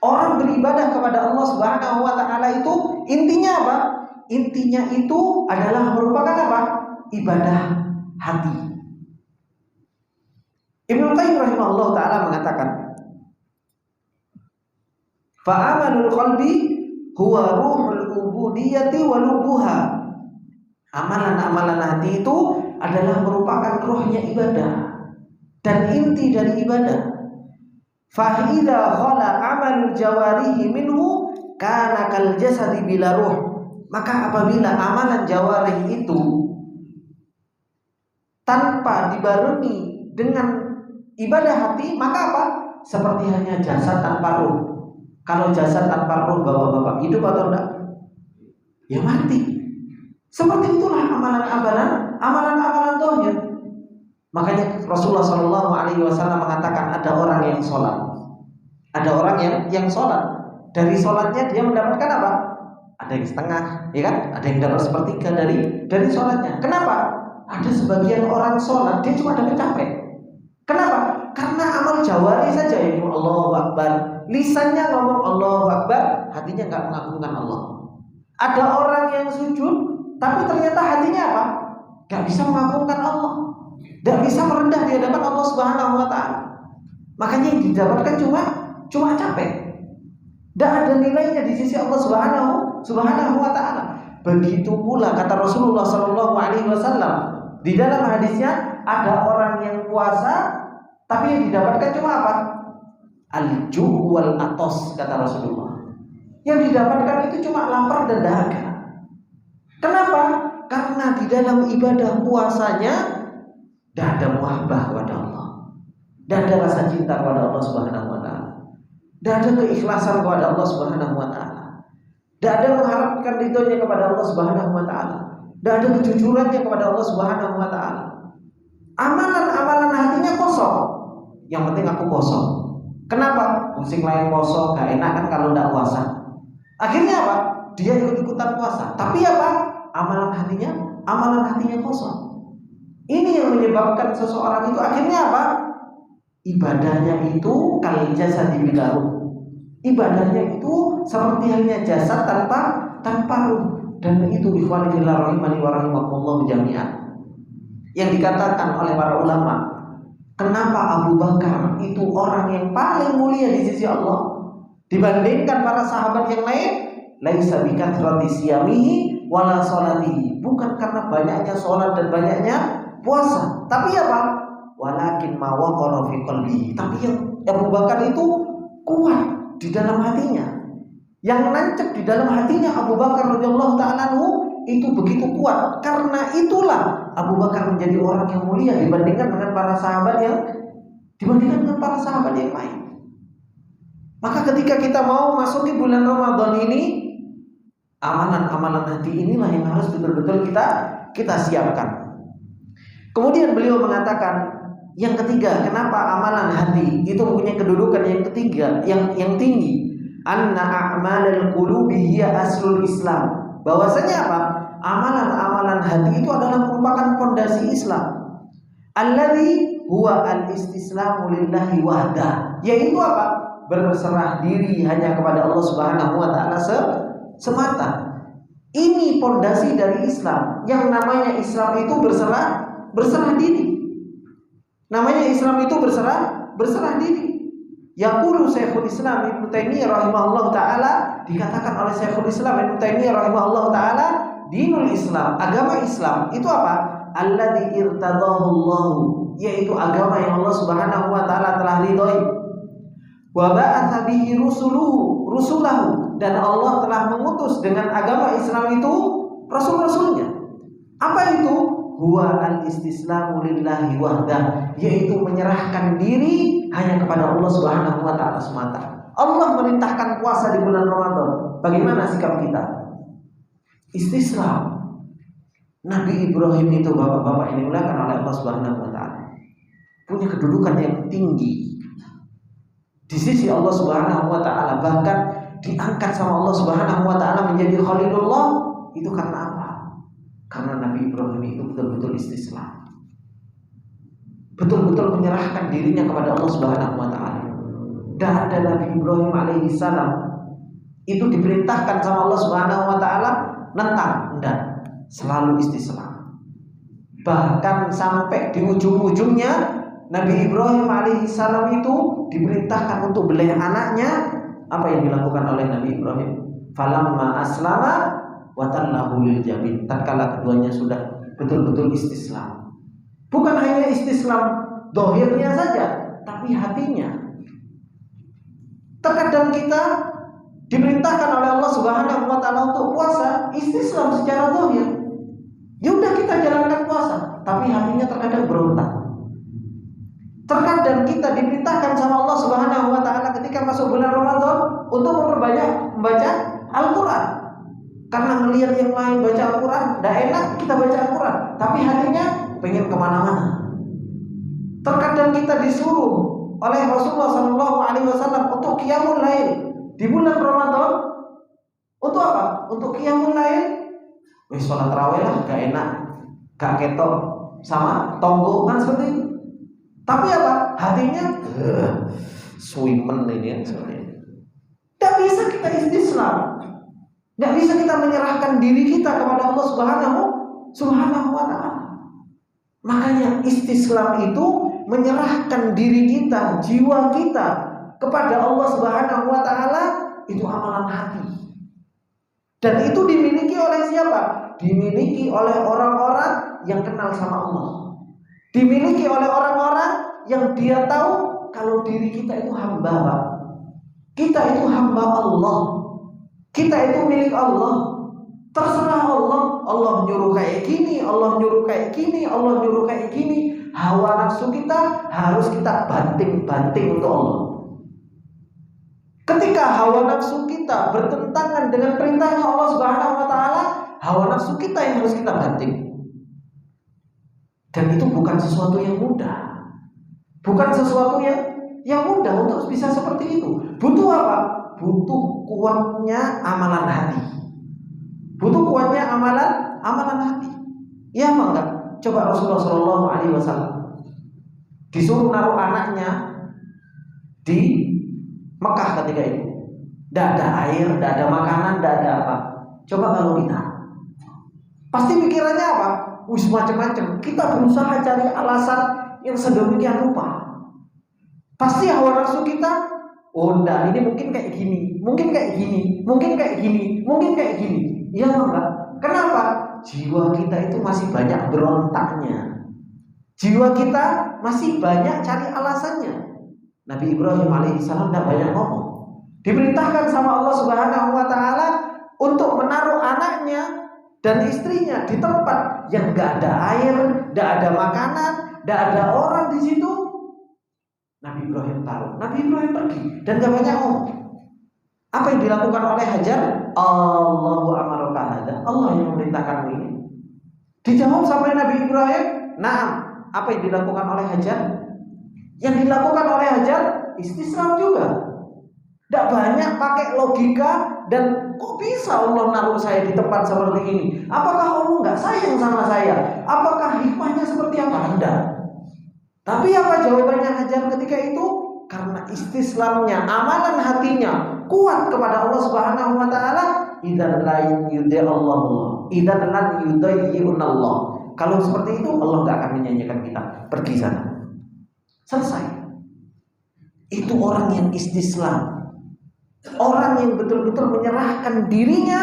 Orang beribadah kepada Allah Subhanahu wa taala itu intinya apa? Intinya itu adalah merupakan apa? Ibadah hati. Ibnu Qayyim rahimahullah taala mengatakan, fa'amalul qalbi huwa ruhul ubudiyyati wa lubbuha. Amalan-amalan hati itu adalah merupakan ruhnya ibadah dan inti dari ibadah. Fa idza khala amalul jawarihi minhu kana kal jasadi bila ruh. Maka apabila amalan jawarih itu tanpa dibarengi dengan ibadah hati, maka apa? Seperti hanya jasad tanpa ruh. Kalau jasad tanpa ruh, bapak-bapak, hidup atau enggak? Ya mati. Seperti itulah amalan-amalan zahir. Makanya Rasulullah SAW mengatakan ada orang yang sholat, ada orang yang sholat. Dari sholatnya dia mendapatkan apa? Ada yang setengah, ya kan? Ada yang dapat sepertiga dari sholatnya. Kenapa? Ada sebagian orang sholat dia cuma dapat capek. Kenapa? Karena amal jawari saja, yaitu Allahu Akbar. Lisannya ngomong Allahu Akbar, hatinya nggak mengagungkan Allah. Ada orang yang sujud, tapi ternyata hatinya apa? Gak bisa mengagungkan Allah, gak bisa merendah di hadapan Allah Subhanahu wa Ta'ala. Makanya yang didapatkan cuma capek. Gak ada nilainya di sisi Allah Subhanahu wa Ta'ala. Begitu pula kata Rasulullah Shallallahu Alaihi Wasallam di dalam hadisnya, ada orang yang puasa, tapi yang didapatkan cuma apa? Al-ju' wal atos, kata Rasulullah. Yang didapatkan itu cuma lapar dan dahaga. Kenapa? Karena di dalam ibadah puasanya tidak ada muhabbah kepada Allah, tidak ada rasa cinta kepada Allah Subhanahu wa Ta'ala, tidak ada keikhlasan kepada Allah Subhanahu wa Ta'ala, tidak ada mengharapkan ridhonya kepada Allah Subhanahu wa Ta'ala, tidak ada kejujurannya kepada Allah Subhanahu wa Ta'ala. Amalan-amalan hatinya kosong. Yang penting aku kosong. Kenapa? Pusing lain kosong, gak enak kan kalau tidak puasa. Akhirnya apa? Dia ikut-ikutan puasa. Tapi apa? Amalan hatinya kosong. Ini yang menyebabkan seseorang itu akhirnya apa? Ibadahnya itu kal jasad bila ruh. Ibadahnya itu seperti halnya jasad tanpa ruh. Dan itu ikhwanillah rahimani wa rahimakumullah jami'an. Yang dikatakan oleh para ulama, kenapa Abu Bakar itu orang yang paling mulia di sisi Allah dibandingkan para sahabat yang lain? Laisa bikathrati siyamihi wala salatihi. Bukan karena banyaknya sholat dan banyaknya puasa, tapi apa? Walakin ma waqara fi qalbihi. Tapi yang Abu Bakar itu kuat di dalam hatinya. Yang nancep di dalam hatinya Abu Bakar radhiyallahu ta'ala itu begitu kuat. Karena itulah Abu Bakar menjadi orang yang mulia dibandingkan dengan para sahabat yang lain. Maka ketika kita mau masuk di bulan Ramadan ini, amalan-amalan hati inilah yang harus betul-betul kita siapkan. Kemudian beliau mengatakan yang ketiga, kenapa amalan hati itu mempunyai kedudukan yang ketiga, yang tinggi? Anna a'malal qulubi hiya aslul Islam. Bahwasanya apa? Amalan-amalan hati itu adalah merupakan pondasi Islam. Alladzi huwa al-istislamu lillahi wahdah. Yaitu apa? Berserah diri hanya kepada Allah Subhanahu wa Ta'ala semata. Ini pondasi dari Islam. Yang namanya Islam itu berserah diri. Namanya Islam itu berserah diri. Yaqulu Syekhul Islam Ibnu Taimiyah rahimahullah taala, dikatakan oleh Syekhul Islam Ibnu Taimiyah rahimahullah taala, dinul Islam, agama Islam itu apa? Alladzi irtadahu Allah, yaitu agama yang Allah Subhanahu wa taala telah ridhoi. Wa ba'atsa bihi rusulahu, dan Allah telah mengutus dengan agama Islam itu rasul-rasulnya. Apa itu? Huwa al-istislamu lillahi wahdah, yaitu menyerahkan diri hanya kepada Allah Subhanahu wa taala semata. Allah merintahkan puasa di bulan Ramadan. Bagaimana sikap kita? Istislam. Nabi Ibrahim itu, bapak-bapak ini dimuliakan oleh Allah Subhanahu wa taala, punya kedudukan yang tinggi di sisi Allah Subhanahu wa taala, bahkan diangkat sama Allah Subhanahu wa taala menjadi Khalilullah. Itu karena apa? Karena Nabi Ibrahim itu betul-betul istislam, betul-betul menyerahkan dirinya kepada Allah Subhanahu wa taala. Dan ada Nabi Ibrahim alaihi salam itu diperintahkan sama Allah Subhanahu wa taala nentang, enggak, selalu istislam. Bahkan sampai di ujung-ujungnya Nabi Ibrahim alaihi salam itu diperintahkan untuk beli anaknya. Apa yang dilakukan oleh Nabi Ibrahim? Falamma aslama wa tallahu lil jabin. Tatkala keduanya sudah betul-betul istislam. Bukan hanya istislam dohirnya saja, tapi hatinya. Terkadang kita diperintahkan oleh Allah Subhanahu wa taala untuk puasa, istislam secara dohir. Ya udah kita jalankan puasa, tapi hatinya terkadang berontak. Terkadang kita diperintahkan sama Allah Subhanahu wa taala ketika masuk bulan Ramadan untuk memperbanyak membaca Al-Qur'an. Karena melihat yang lain baca Al-Quran, tidak enak kita baca Al-Quran, tapi hatinya pengen kemana-mana. Terkadang kita disuruh oleh Rasulullah SAW untuk qiyamul lail di bulan Ramadan. Untuk apa? Untuk qiyamul lail. Sholat tarawih lah, gak enak, gak ketok sama tonggo kan seperti itu. Tapi apa? Hatinya swimen ini ya seperti itu. Tidak bisa kita istislam. Nggak bisa kita menyerahkan diri kita kepada Allah Subhanahu wa Ta'ala. Makanya istislam itu menyerahkan diri kita, jiwa kita kepada Allah Subhanahu wa Ta'ala, itu amalan hati. Dan itu dimiliki oleh siapa? Dimiliki oleh orang-orang yang kenal sama Allah. Dimiliki oleh orang-orang yang dia tahu kalau diri kita itu hamba, Pak. Kita itu hamba Allah. Kita itu milik Allah. Terserah Allah. Allah nyuruh kayak gini, Allah nyuruh kayak gini, Allah nyuruh kayak gini. Hawa nafsu kita harus kita banting-banting untuk Allah. Ketika hawa nafsu kita bertentangan dengan perintahnya Allah Subhanahu wa Ta'ala, hawa nafsu kita yang harus kita banting. Dan itu bukan sesuatu yang mudah. Bukan sesuatu yang mudah untuk bisa seperti itu. Butuh apa? Butuh kuatnya amalan hati. Butuh kuatnya amalan hati. Ya apa enggak? Coba Rasulullah SAW disuruh naruh anaknya di Mekah ketika itu. Tidak ada air, tidak ada makanan, tidak ada apa. Coba kalau kita, pasti pikirannya apa? Wis macam-macam. Kita berusaha cari alasan yang sedemikian rupa. Pasti hawa nafsu kita, oh enggak, ini mungkin kayak gini, mungkin kayak gini, mungkin kayak gini, mungkin kayak gini. Iya enggak? Kenapa? Jiwa kita itu masih banyak berontaknya. Jiwa kita masih banyak cari alasannya. Nabi Ibrahim alaihissalam tidak banyak ngomong. Diperintahkan sama Allah Subhanahu wa Ta'ala untuk menaruh anaknya dan istrinya di tempat yang tidak ada air, tidak ada makanan, tidak ada orang di situ. Nabi Ibrahim taruh. Nabi Ibrahim pergi dan tidak banyak ngomong. Apa yang dilakukan oleh Hajar? Allahu amaraka hadza. Allah yang memerintahkanmu ini. Dijawab sampai Nabi Ibrahim, "Na'am." Apa yang dilakukan oleh Hajar? Yang dilakukan oleh Hajar istislam juga. Tidak banyak pakai logika dan kok bisa Allah naruh saya di tempat seperti ini? Apakah Allah nggak sayang sama saya? Apakah hikmahnya seperti apa? Tidak. Tapi apa jawabannya Hajar ketika itu? Karena istislamnya, amalan hatinya kuat kepada Allah Subhanahu wa Ta'ala. Idzan la yudhi'allahu, idzan lan yudhi'unallah. Kalau seperti itu Allah nggak akan menyanyikan kita. Pergi sana. Selesai. Itu orang yang istislam. Orang yang betul-betul menyerahkan dirinya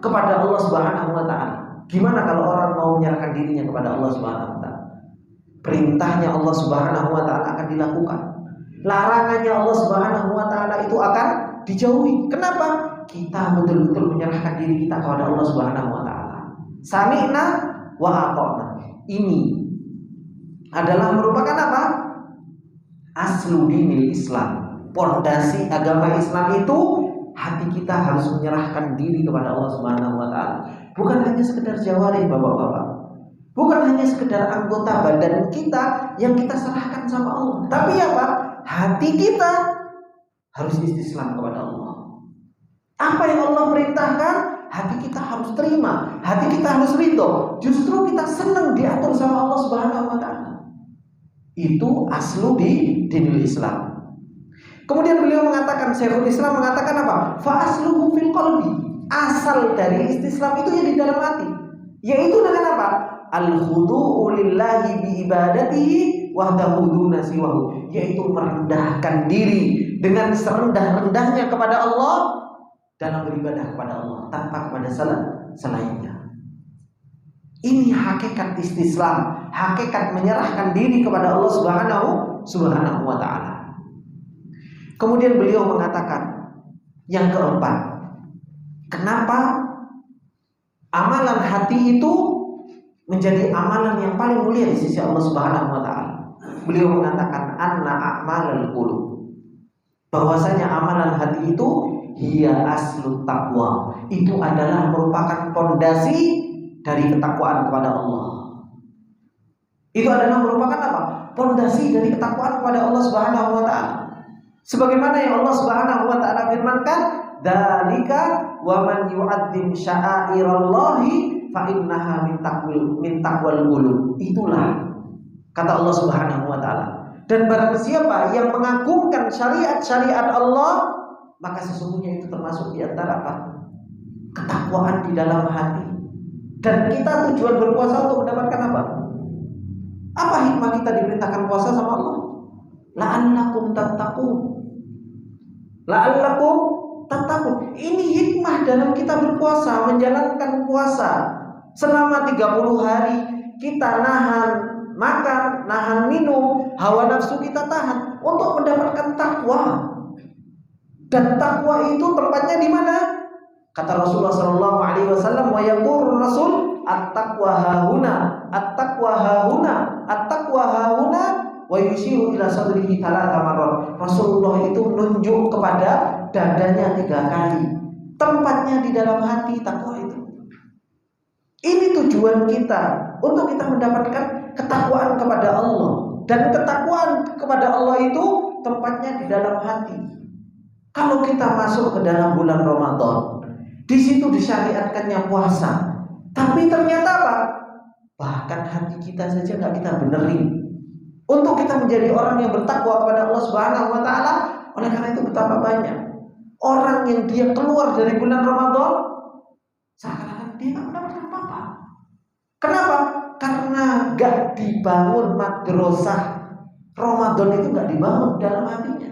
kepada Allah Subhanahu wa Ta'ala. Gimana kalau orang mau menyerahkan dirinya kepada Allah Subhanahu wa Ta'ala? Perintahnya Allah Subhanahu wa Ta'ala akan dilakukan. Larangannya Allah Subhanahu wa Ta'ala itu akan dijauhi. Kenapa? Kita betul-betul menyerahkan diri kita kepada Allah Subhanahu wa Ta'ala. Sami'na wa ata'na. Ini adalah merupakan apa? Aslu dinil Islam. Pondasi agama Islam itu hati kita harus menyerahkan diri kepada Allah Subhanahu wa Ta'ala. Bukan hanya sekedar jawari, Bapak-bapak. Bukan hanya sekedar anggota badan kita yang kita serahkan sama Allah. Tapi apa? Hati kita harus istislam kepada Allah. Apa yang Allah perintahkan, hati kita harus terima, hati kita harus ridho. Justru kita senang diatur sama Allah Subhanahu wa Ta'ala. Itu aslu di dinul Islam. Kemudian beliau mengatakan, Syekhul Islam mengatakan apa? Fa asluhu fil qalbi. Asal dari istislam itu yang di dalam hati. Yaitu dengan apa? Al-khudu'u lillahi bi ibadatihi wahdahu duna siwahu. Yaitu merendahkan diri dengan serendah-rendahnya kepada Allah dalam beribadah kepada Allah tanpa kepada selainnya. Ini hakikat istislam, hakikat menyerahkan diri kepada Allah Subhanahu wa Ta'ala. Kemudian beliau mengatakan yang keempat, kenapa amalan hati itu menjadi amalan yang paling mulia di sisi Allah Subhanahu wa Ta'ala. Beliau mengatakan anna a'malal qulub, bahwasanya amalan hati itu hiya aslut taqwa, itu adalah merupakan pondasi dari ketakwaan kepada Allah. Itu adalah merupakan apa? Pondasi dari ketakwaan kepada Allah Subhanahu wa Ta'ala. Sebagaimana yang Allah Subhanahu wa Ta'ala firmankan, dzalika wa man yu'azzim sya'airallahi fa innaha min taqwal qulub. Itulah kata Allah Subhanahu wa Ta'ala. Dan barang siapa yang mengagungkan syariat-syariat Allah, maka sesungguhnya itu termasuk di antara apa? ketakwaan di dalam hati. Dan kita tujuan berpuasa untuk mendapatkan apa? Apa hikmah kita diperintahkan puasa sama Allah? La'allakum tattaqun. La'allakum tattaqun. Ini hikmah dalam kita berpuasa, menjalankan puasa selama 30 hari. Kita nahan makan, nahan minum, hawa nafsu kita tahan untuk mendapatkan takwa. Dan takwa itu tempatnya di mana? Kata Rasulullah sallallahu alaihi wasallam, wa yaqulu Rasul, at-taqwa hahuna, at-taqwa hahuna, at-taqwa hahuna, wa yushiru ila sadrihi thalatha marrat. Rasulullah itu menunjuk kepada dadanya 3 kali. Tempatnya di dalam hati takwa itu. Ini tujuan kita untuk kita mendapatkan ketakwaan kepada Allah. Dan ketakwaan kepada Allah itu tempatnya di dalam hati. Kalau kita masuk ke dalam bulan Ramadan, di situ disyariatkannya puasa, tapi ternyata apa? Bahkan hati kita saja nggak kita benerin untuk kita menjadi orang yang bertakwa kepada Allah Subhanahu Wa Taala. Oleh karena itu betapa banyak orang yang dia keluar dari bulan Ramadan seakan-akan dia nggak mendapatkan apa-apa. Kenapa? Karena nggak dibangun madrasah Ramadan itu, nggak dibangun dalam hatinya.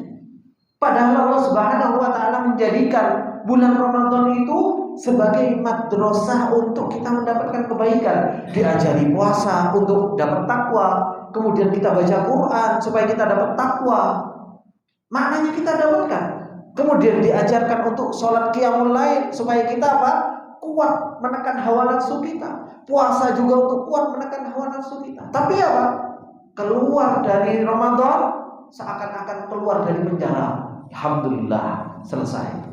Padahal Allah Subhanahu Wa Taala menjadikan bulan Ramadan itu sebagai madrasah untuk kita mendapatkan kebaikan. Diajari puasa untuk dapat takwa, kemudian kita baca Quran supaya kita dapat takwa. Maknanya kita dapatkan. Kemudian diajarkan untuk sholat qiyamul lail supaya kita apa? Kuat menekan hawa nafsu kita. Puasa juga untuk kuat menekan hawa nafsu kita. Tapi apa? Keluar dari Ramadan seakan-akan keluar dari penjara. Alhamdulillah, selesai.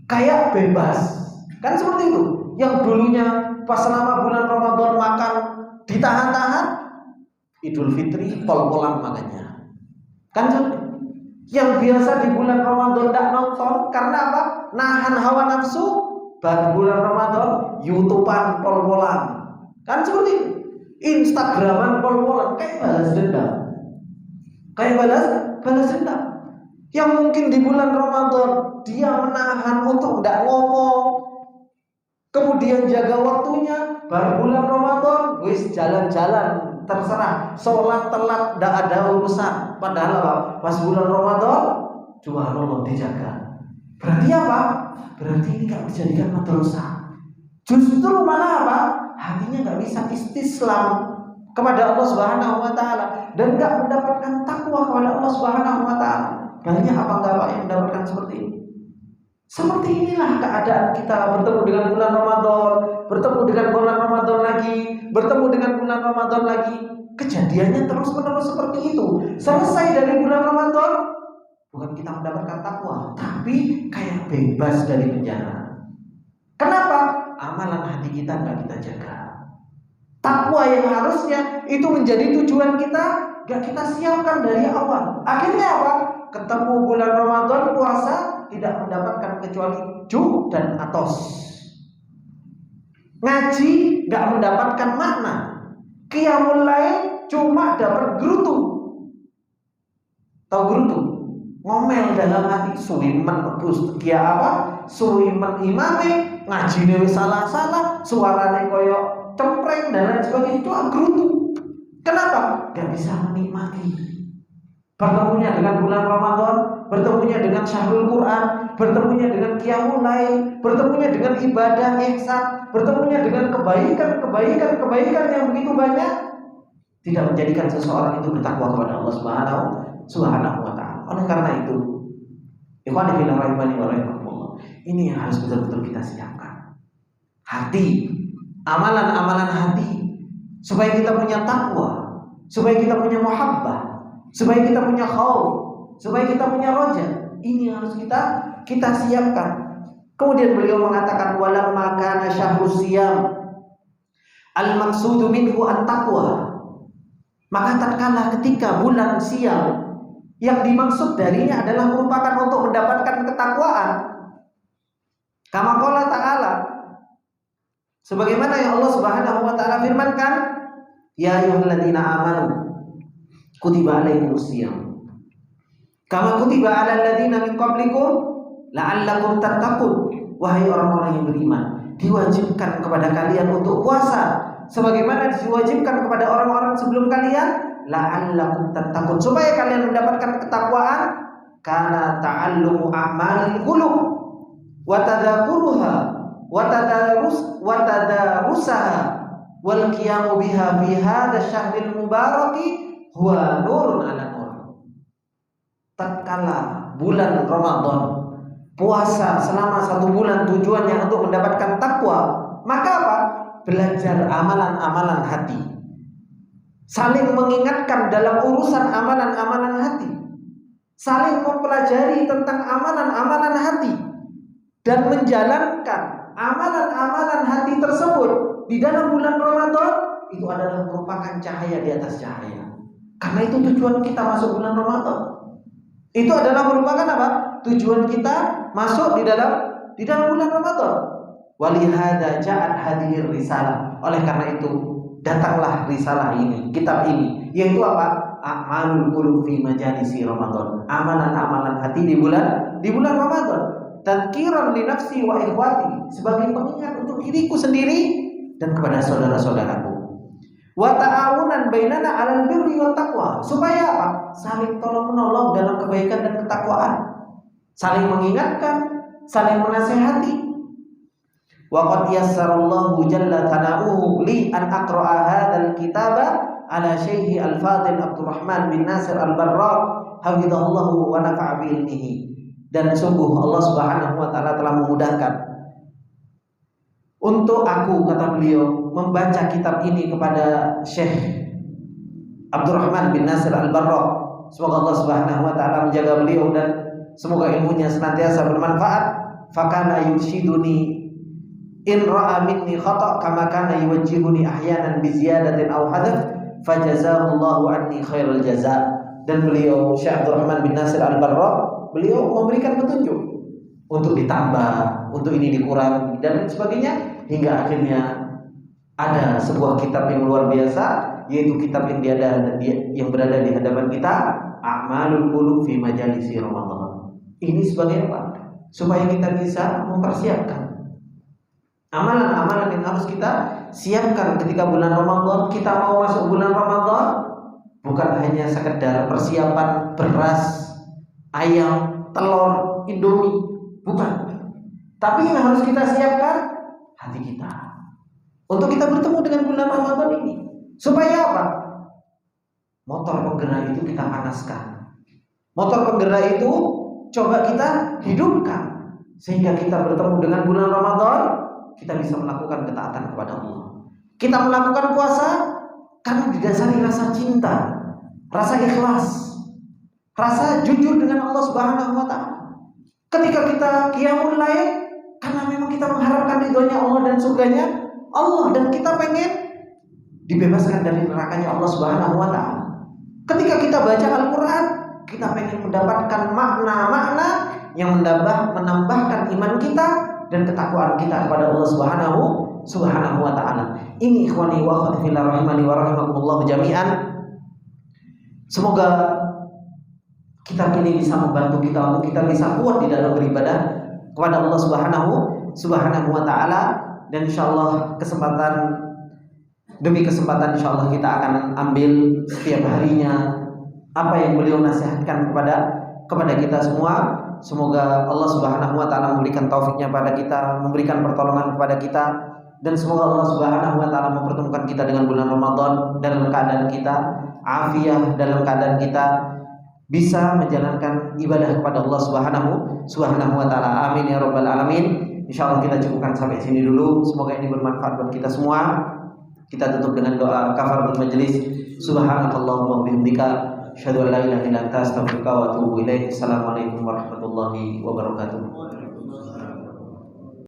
Kayak bebas. Kan seperti itu. Yang dulunya pas selama bulan Ramadan makan ditahan-tahan, Idul Fitri pol-polan makannya. Kan seperti itu. Yang biasa di bulan Ramadan tidak nonton karena apa? Nahan hawa nafsu. Baru bulan Ramadan YouTubean pol-polan. Kan seperti itu. Instagraman pol-polan. Kayak balas dendam. Kayak balas dendam. Yang mungkin di bulan Ramadan dia menahan untuk tidak ngomong, kemudian jaga waktunya. Baru bulan Ramadan wis jalan-jalan terserah, sholat telat tidak ada urusan. Padahal apa? Pas bulan Ramadan juga Allah dijaga. Berarti apa? Berarti ini nggak dijadikan madrasah. Justru malah apa? Hatinya nggak bisa istislam kepada Allah Subhanahu Wa Taala dan nggak mendapatkan takwa kepada Allah Subhanahu Wa Taala. Banyak apa enggak Pak yang mendapatkan seperti ini? Seperti inilah keadaan kita bertemu dengan bulan Ramadan, bertemu dengan bulan Ramadan lagi, bertemu dengan bulan Ramadan lagi. Kejadiannya terus-menerus seperti itu. Selesai dari bulan Ramadan, bukan kita mendapatkan takwa, tapi kayak bebas dari penjara. Kenapa? Amalan hati kita nggak kita jaga. Takwa yang harusnya itu menjadi tujuan kita, nggak kita siapkan dari awal. Akhirnya apa? Ketemu bulan Ramadan puasa tidak mendapatkan kecuali ju dan atos. Ngaji nggak mendapatkan makna. Qiyamul lail cuma dapat gerutu. Tahu gerutu? Ngomel dalam hati, suwimen Gus kia apa? Suwimen imame, ngajine wis salah-salah, suarane koyo cempreng dan lain sebagainya, itu gerutu. Kenapa? Gak bisa menikmati bertemunya dengan bulan Ramadan, bertemunya dengan syahrul Quran, bertemunya dengan qiyamul lail, bertemunya dengan ibadah ihsan, bertemunya dengan kebaikan yang begitu banyak, tidak menjadikan seseorang itu bertakwa kepada Allah Subhanahu Wa Taala. Oleh karena itu, ikhwan fillah rahimani wa rahimakumullah, ini yang harus betul-betul kita siapkan. Hati, amalan-amalan hati, supaya kita punya takwa, supaya kita punya muhabbah, supaya kita punya khauf, supaya kita punya roja. Ini harus kita siapkan. Kemudian beliau mengatakan walamma kana syahrus siyam al-maqsudu minhu at-taqwa. Maka tatkala ketika bulan siam yang dimaksud darinya adalah merupakan untuk mendapatkan ketakwaan. Kama qala ta'ala, sebagaimana yang Allah Subhanahu Wa Taala firmankan, ya ayyuhalladzina amanu kutiba alaikumus shiyam kama kutiba alal ladzina min qablikum la'allakum tattaqun. wahai orang-orang yang beriman, diwajibkan kepada kalian untuk puasa sebagaimana diwajibkan kepada orang-orang sebelum kalian, la'allakum tattaqun, supaya kalian mendapatkan ketakwaan, karena ta'allumu a'malil qulub wa tadzakuruha wa tadarusaha wal qiyamu biha fi hadzal syahril mubaraki huwa nurun 'ala nur. Tatkala bulan Ramadan, puasa selama 1 bulan tujuannya untuk mendapatkan takwa, maka apa? Belajar amalan-amalan hati, saling mengingatkan dalam urusan amalan-amalan hati, saling mempelajari tentang amalan-amalan hati, dan menjalankan amalan-amalan hati tersebut di dalam bulan Ramadan. Itu adalah merupakan cahaya di atas cahaya. Karena itu tujuan kita masuk bulan Ramadan. Itu adalah merupakan apa? Tujuan kita masuk di dalam bulan Ramadan. Walihada ja'at hadhir risalah. Oleh karena itu datanglah risalah ini, kitab ini, yaitu apa? A'malul qulub fi majalisi Ramadan. Amalan-amalan hati di bulan Ramadan. Tadhkiran li nafsi wa ikhwati, sebagai pengingat untuk diriku sendiri dan kepada saudara-saudaraku. Wa ta'awunan bainana 'alal birri wat taqwa, supaya apa? Saling tolong-menolong dalam kebaikan dan ketakwaan. Saling mengingatkan, saling menasihati. Wa qad yassarallahu jalla thana'uhu li an aqra'a hadzal kitaba ala Syekh Al-Fadil Abdurrahman bin Nasir Al-Barrak hafizahullahu wa nafa'a bi ilmihi. Dan sungguh Allah Subhanahu wa taala telah memudahkan untuk aku, kata beliau, membaca kitab ini kepada Syekh Abdurrahman bin Nasir Al-Barrak. Semoga Allah Subhanahu wa taala menjaga beliau dan semoga ilmunya senantiasa bermanfaat. Fakana yurshiduni in ra'a minni khata' kama kana yuwajjihuni ahyanan bi ziyadatin aw hadaf fajazahullahu anni khairul jaza. Dan beliau Syekh Abdurrahman bin Nasir Al-Barrak, beliau memberikan petunjuk untuk ditambah, untuk ini dikurangi dan sebagainya, hingga akhirnya ada sebuah kitab yang luar biasa, yaitu kitab yang berada di hadapan kita, A'malul Qulub fi Majalisi Ramadan. Ini sebagai apa? Supaya kita bisa mempersiapkan amalan-amalan yang harus kita siapkan ketika bulan Ramadan. Kita mau masuk bulan Ramadan, bukan hanya sekedar persiapan beras, ayam, telur, indomie, bukan. Tapi yang harus kita siapkan hati kita untuk kita bertemu dengan bulan Ramadan ini. Supaya apa? Motor penggerak itu kita panaskan. Motor penggerak itu coba kita hidupkan, sehingga kita bertemu dengan bulan Ramadan, kita bisa melakukan ketaatan kepada Allah. Kita melakukan puasa karena didasari rasa cinta, rasa ikhlas, rasa jujur dengan Allah Subhanahu wa taala. Ketika kita qiyamul lail karena memang kita mengharapkan ridhonya Allah dan surganya Allah, dan kita pengen dibebaskan dari nerakanya Allah Subhanahu wa taala. Ketika kita baca Al-Qur'an, kita pengen mendapatkan makna-makna yang menambahkan iman kita dan ketakwaan kita kepada Allah Subhanahu wa taala. Ini ikhwani wa akhwati fillah rahimani wa rahimakumullah jami'an. Semoga kitab ini bisa membantu kita untuk kita bisa kuat di dalam beribadah kepada Allah Subhanahu wa taala, dan insyaallah kesempatan demi kesempatan insyaallah kita akan ambil setiap harinya apa yang beliau nasihatkan kepada kita semua. Semoga Allah Subhanahu wa taala memberikan taufiknya pada kita, memberikan pertolongan kepada kita, dan semoga Allah Subhanahu wa taala mempertemukan kita dengan bulan Ramadan dalam keadaan kita afiah, dalam keadaan kita bisa menjalankan ibadah kepada Allah Subhanahu wa taala. Amin ya rabbal alamin. Insyaallah kita cukupkan sampai sini dulu. Semoga ini bermanfaat buat kita semua. Kita tutup dengan doa kafaratul majelis. Subhanakallahumma wa bihamdika asyhadu an la ilaha illa anta astaghfiruka wa atubu ilaik. Assalamualaikum warahmatullahi wabarakatuh.